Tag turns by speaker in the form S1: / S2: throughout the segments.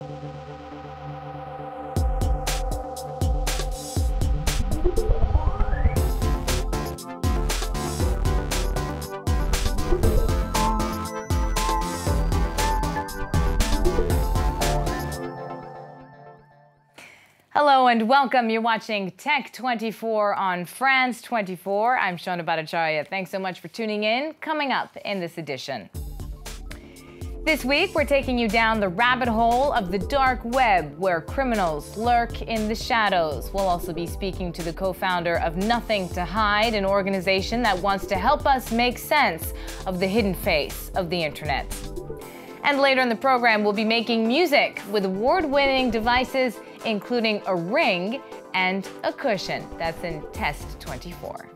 S1: Hello and welcome. You're watching Tech 24 on France 24. I'm Shona Bhattacharya. Thanks so much for tuning in. Coming up in this edition. This week, we're taking you down the rabbit hole of the dark web, where criminals lurk in the shadows. We'll also be speaking to the co-founder of Nothing to Hide, an organization that wants to help us make sense of the hidden face of the internet. And later in the program, we'll be making music with award-winning devices, including a ring and a cushion. That's in Test 24.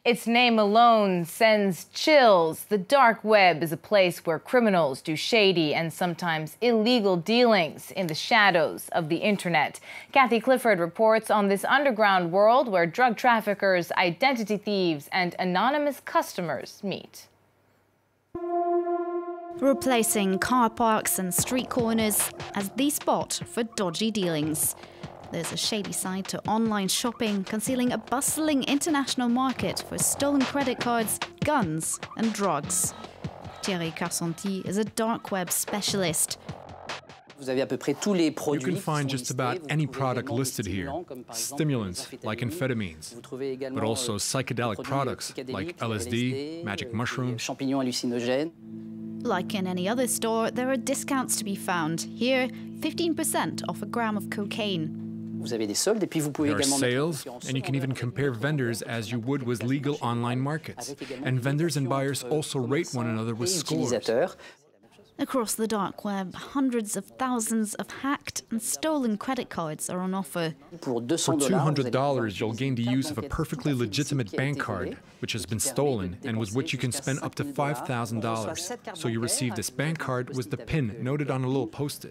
S1: Its name alone sends chills. The dark web is a place where criminals do shady and sometimes illegal dealings in the shadows of the internet. Kathy Clifford reports on this underground world where drug traffickers, identity thieves, and anonymous customers meet.
S2: Replacing car parks and street corners as the spot for dodgy dealings. There's a shady side to online shopping, concealing a bustling international market for stolen credit cards, guns and drugs. Thierry Carsanti is a dark web specialist.
S3: You can find just about any product listed here. Stimulants, like amphetamines, but also psychedelic products, like LSD, magic mushrooms.
S2: Like in any other store, there are discounts to be found. Here, 15% off a gram of cocaine.
S3: There are sales, and you can even compare vendors as you would with legal online markets. And vendors and buyers also rate one another with scores.
S2: Across the dark web, hundreds of thousands of hacked and stolen credit cards are on offer.
S3: For $200, you'll gain the use of a perfectly legitimate bank card, which has been stolen and with which you can spend up to $5,000. So you receive this bank card with the PIN noted on a little post-it.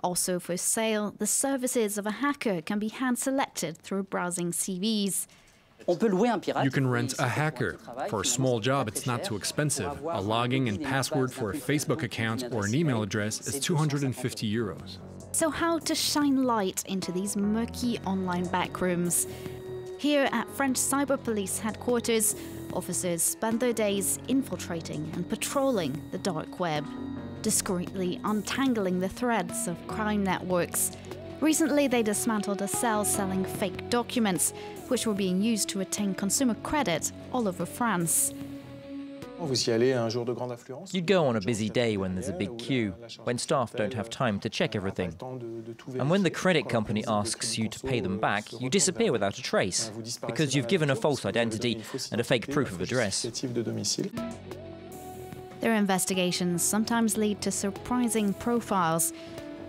S2: Also for sale, the services of a hacker can be hand-selected through browsing CVs.
S3: You can rent a hacker. For a small job, it's not too expensive. A login and password for a Facebook account or an email address is €250.
S2: So how to shine light into these murky online backrooms? Here at French Cyber Police headquarters, officers spend their days infiltrating and patrolling the dark web, discreetly untangling the threads of crime networks. Recently, they dismantled a cell selling fake documents, which were being used to attain consumer credit all over France.
S4: You'd go on a busy day when there's a big queue, when staff don't have time to check everything. And when the credit company asks you to pay them back, you disappear without a trace, because you've given a false identity and a fake proof of address.
S2: Their investigations sometimes lead to surprising profiles.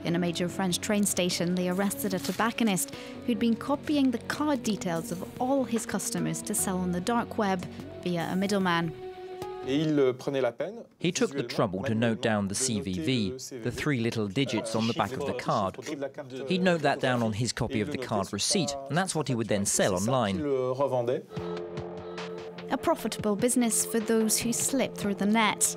S2: In a major French train station, they arrested a tobacconist who'd been copying the card details of all his customers to sell on the dark web via a middleman.
S4: He took the trouble to note down the CVV, the 3 little digits on the back of the card. He'd note that down on his copy of the card receipt, and that's what he would then sell online.
S2: A profitable business for those who slip through the net.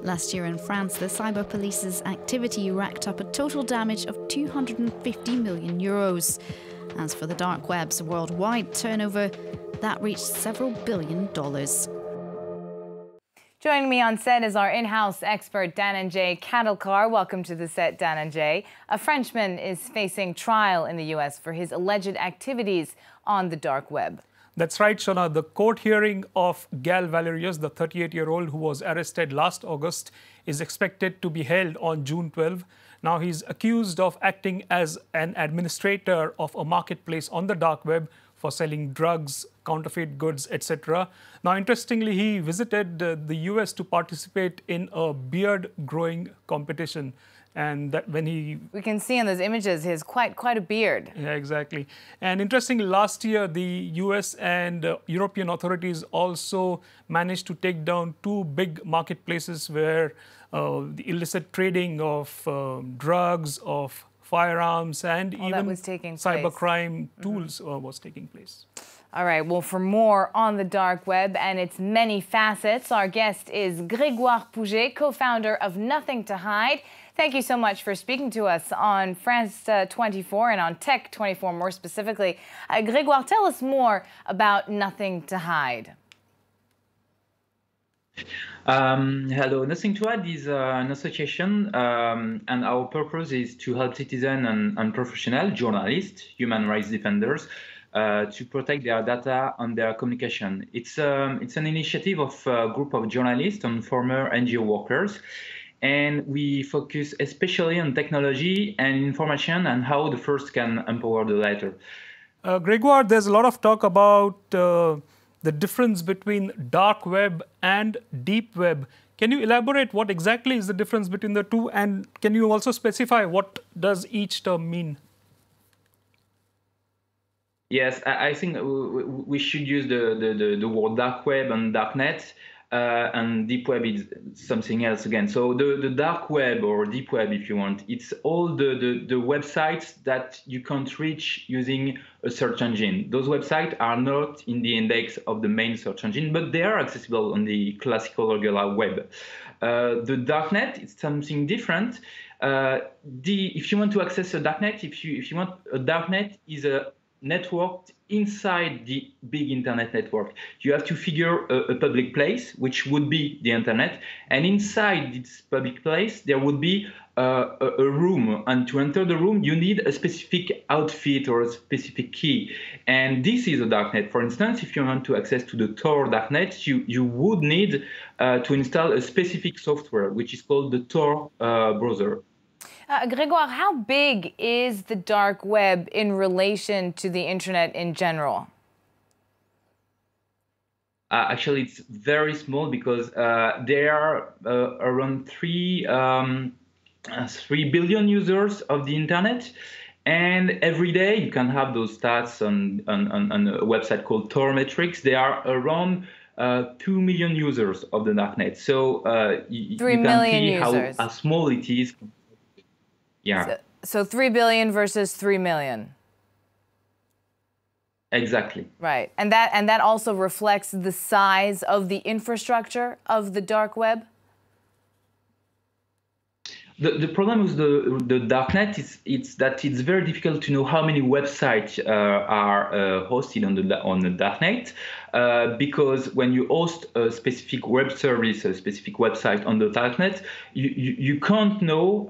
S2: Last year in France, the Cyber Police's activity racked up a total damage of €250 million. As for the dark web's worldwide turnover, that reached several $billion.
S1: Joining me on set is our in-house expert, Dhananjay Khatalkar. Welcome to the set, Dhananjay. A Frenchman is facing trial in the U.S. for his alleged activities on the dark web.
S5: That's right, Shona. The court hearing of Gal Valerius, the 38-year-old who was arrested last August, is expected to be held on June 12. Now, he's accused of acting as an administrator of a marketplace on the dark web for selling drugs, counterfeit goods, etc. Now, interestingly, he visited the US to participate in a beard growing competition. And that when we
S1: can see in those images, he has quite a beard.
S5: Yeah, exactly. And interestingly, last year, the US and European authorities also managed to take down 2 big marketplaces where the illicit trading of drugs, of firearms, and even cybercrime tools was taking place.
S1: All right, well, for more on the dark web and its many facets, our guest is Grégoire Pouget, co-founder of Nothing to Hide. Thank you so much for speaking to us on France 24 and on Tech 24 more specifically. Grégoire, tell us more about Nothing to Hide.
S6: Hello, Nothing to Hide is an association, and our purpose is to help citizens and professionals, journalists, human rights defenders, to protect their data and their communication. It's an initiative of a group of journalists and former NGO workers, and we focus especially on technology and information and how the first can empower the latter.
S5: Grégoire, there's a lot of talk about the difference between dark web and deep web. Can you elaborate what exactly is the difference between the two, and can you also specify what does each term mean?
S6: Yes, I think we should use the word dark web and darknet, and deep web is something else again. So the dark web, or deep web if you want, it's all the websites that you can't reach using a search engine. Those websites are not in the index of the main search engine, but they are accessible on the classical regular web. The darknet is something different. If you want to access a darknet, if you want a darknet is a network inside the big internet network. You have to figure a public place, which would be the internet, and inside this public place there would be a room, and to enter the room you need a specific outfit or a specific key, and this is a darknet. For instance, if you want to access to the Tor darknet, you would need to install a specific software which is called the Tor browser.
S1: Grégoire, how big is the dark web in relation to the internet in general?
S6: Actually, it's very small because there are around 3 billion users of the internet. And every day you can have those stats on a website called Tor Metrics. There are around 2 million users of the darknet. So you can see how small it is. Yeah.
S1: So 3 billion versus 3 million.
S6: Exactly.
S1: Right. And that also reflects the size of the infrastructure of the dark web?
S6: The problem with the darknet is that it's very difficult to know how many websites are hosted on the darknet, because when you host a specific web service, a specific website on the darknet, you can't know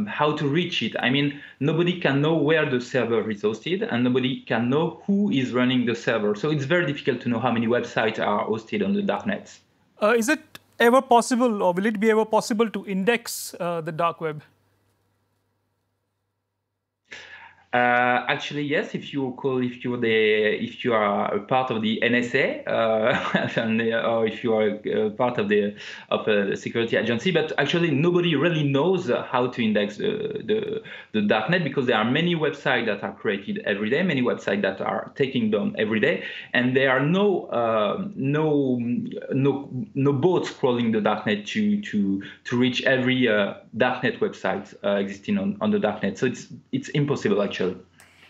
S6: how to reach it. I mean, nobody can know where the server is hosted, and nobody can know who is running the server. So it's very difficult to know how many websites are hosted on the darknet.
S5: Is it ever possible, or will it be ever possible to index the dark web?
S6: Actually, yes. If you are a part of the NSA, or if you are part of a security agency, but actually nobody really knows how to index the darknet, because there are many websites that are created every day, many websites that are taken down every day, and there are no bots crawling the darknet to reach every darknet website existing on the darknet. So it's impossible actually.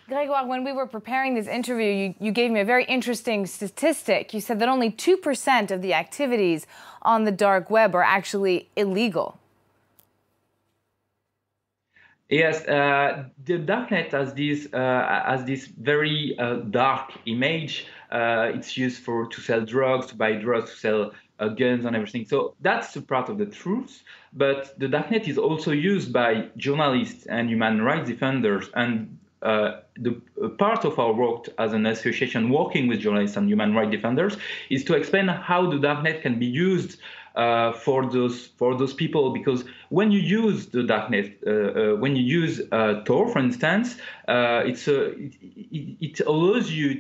S1: Grégoire, when we were preparing this interview, you gave me a very interesting statistic. You said that only 2% of the activities on the dark web are actually illegal.
S6: Yes, the darknet has this very dark image. It's used to sell drugs, to buy drugs, to sell guns and everything. So that's a part of the truth. But the darknet is also used by journalists and human rights defenders. And the part of our work as an association working with journalists and human rights defenders is to explain how the darknet can be used for those people. Because when you use the darknet, when you use Tor, for instance, it allows you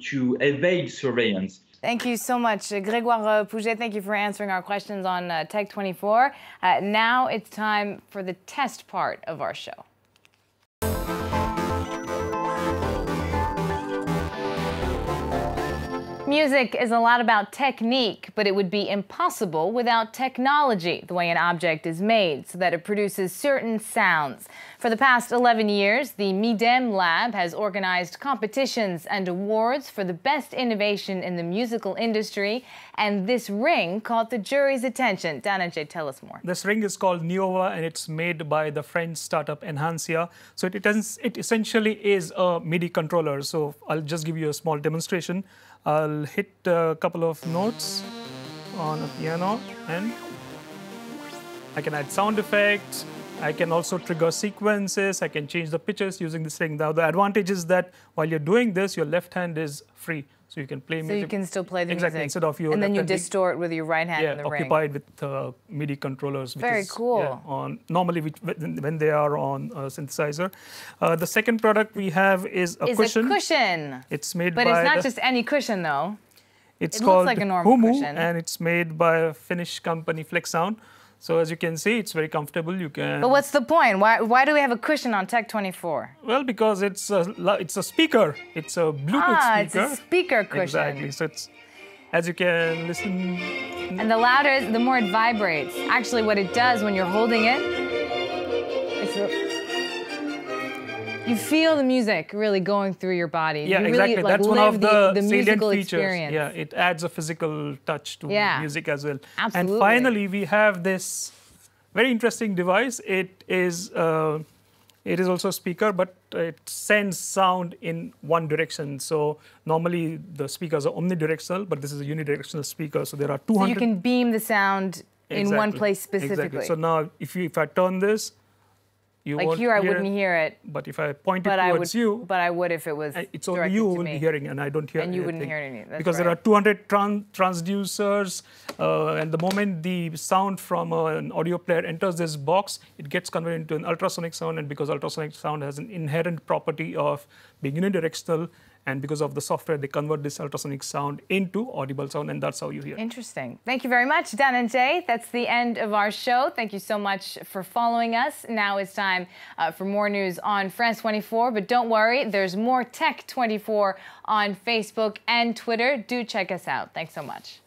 S6: to evade surveillance.
S1: Thank you so much, Grégoire Pouget. Thank you for answering our questions on Tech 24. Now it's time for the test part of our show. Music is a lot about technique, but it would be impossible without technology, the way an object is made so that it produces certain sounds. For the past 11 years, the MIDEM lab has organized competitions and awards for the best innovation in the musical industry, and this ring caught the jury's attention. Dhananjay, tell us more.
S5: This ring is called Neova, and it's made by the French startup Inventions. So it essentially is a MIDI controller. So I'll just give you a small demonstration. I'll hit a couple of notes on a piano, and I can add sound effects. I can also trigger sequences. I can change the pitches using this ring. Now, the advantage is that while you're doing this, your left hand is free. So you can play music.
S1: So you can still play the
S5: exactly,
S1: music.
S5: Instead of your
S1: and then you
S5: hand
S1: distort with your right hand in the ring.
S5: occupied with MIDI controllers.
S1: Very cool.
S5: Normally when they are on a synthesizer. The second product we have is a cushion.
S1: It's a cushion.
S5: It's made
S1: but it's not just any cushion, though.
S5: It
S1: looks like a normal cushion.
S5: And it's made by a Finnish company, Flex Sound. So as you can see, it's very comfortable. You can.
S1: But what's the point? Why do we have a cushion on Tech 24?
S5: Well, because it's a speaker. It's a Bluetooth speaker.
S1: It's a speaker cushion.
S5: Exactly. So it's, as you can listen.
S1: And the louder, the more it vibrates. Actually, what it does when you're holding it, you feel the music really going through your body.
S5: Yeah,
S1: you
S5: exactly.
S1: Really,
S5: That's one of the salient
S1: musical
S5: features.
S1: Experience.
S5: Yeah, it adds a physical touch to music as well.
S1: Absolutely.
S5: And finally, we have this very interesting device. It is also a speaker, but it sends sound in one direction. So normally the speakers are omnidirectional, but this is a unidirectional speaker. So there are 200.
S1: So you can beam the sound in one place specifically.
S5: Exactly. So now, if I turn this, you
S1: like
S5: won't
S1: here, I
S5: hear
S1: wouldn't hear it.
S5: But if I point it towards you,
S1: but I would if it was
S5: it's only you who will be hearing, and I don't hear
S1: anything. And you wouldn't hear anything. Because
S5: there are 200 transducers, and the moment the sound from an audio player enters this box, it gets converted into an ultrasonic sound, and because ultrasonic sound has an inherent property of being unidirectional, and because of the software, they convert this ultrasonic sound into audible sound, and that's how you hear.
S1: Interesting. Thank you very much, Dhananjay. That's the end of our show. Thank you so much for following us. Now it's time for more news on France 24, but don't worry, there's more Tech 24 on Facebook and Twitter. Do check us out. Thanks so much.